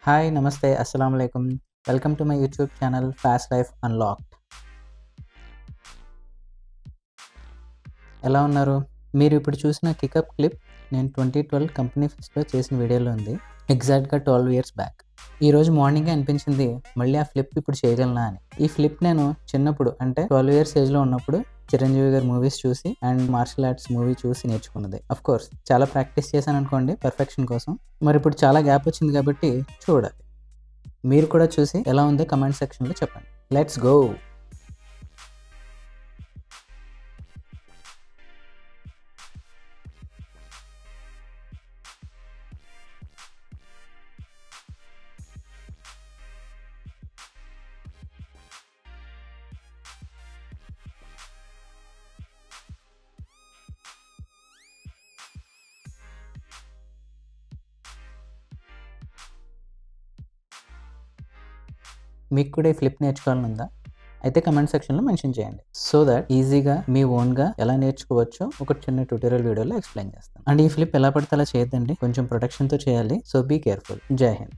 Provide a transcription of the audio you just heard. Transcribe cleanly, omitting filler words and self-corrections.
Hi నమస్తే అస్సలం అయికం welcome to my YouTube channel fast life unlocked. ఎలా ఉన్నారు? మీరు ఇప్పుడు చూసిన కికప్ క్లిప్ నేను 2012 కంపెనీ ఫెస్ట్లో చేసిన వీడియోలో ఉంది. ఎగ్జాక్ట్గా 12 ఇయర్స్ బ్యాక్. ఈరోజు మార్నింగే అనిపించింది మళ్ళీ ఆ ఫ్లిప్ ఇప్పుడు చేయగలనా అని. ఈ ఫ్లిప్ నేను చిన్నప్పుడు అంటే 12 ఇయర్స్ ఏజ్లో ఉన్నప్పుడు చిరంజీవి గారి మూవీస్ చూసి అండ్ మార్షల్ ఆర్ట్స్ మూవీ చూసి నేర్చుకున్నది. అఫ్ కోర్స్ చాలా ప్రాక్టీస్ చేశాను అనుకోండి పర్ఫెక్షన్ కోసం. మరి ఇప్పుడు చాలా గ్యాప్ వచ్చింది కాబట్టి చూడాలి. మీరు కూడా చూసి ఎలా ఉందో కమెంట్ సెక్షన్లో చెప్పండి. Let's go. మీకు కూడా ఈ ఫ్లిప్ నేర్చుకోవాలని ఉందా? అయితే కమెంట్ సెక్షన్లో మెన్షన్ చేయండి. సో దట్ ఈజీగా మీ ఓన్గా ఎలా నేర్చుకోవచ్చో ఒక చిన్న ట్యూటోరియల్ వీడియోలో ఎక్స్ప్లెయిన్ చేస్తాను. అండ్ ఈ ఫ్లిప్ ఎలా పడితే అలా చేయొద్దండి, కొంచెం ప్రొటెక్షన్తో చేయాలి. So be careful. జై హింద్.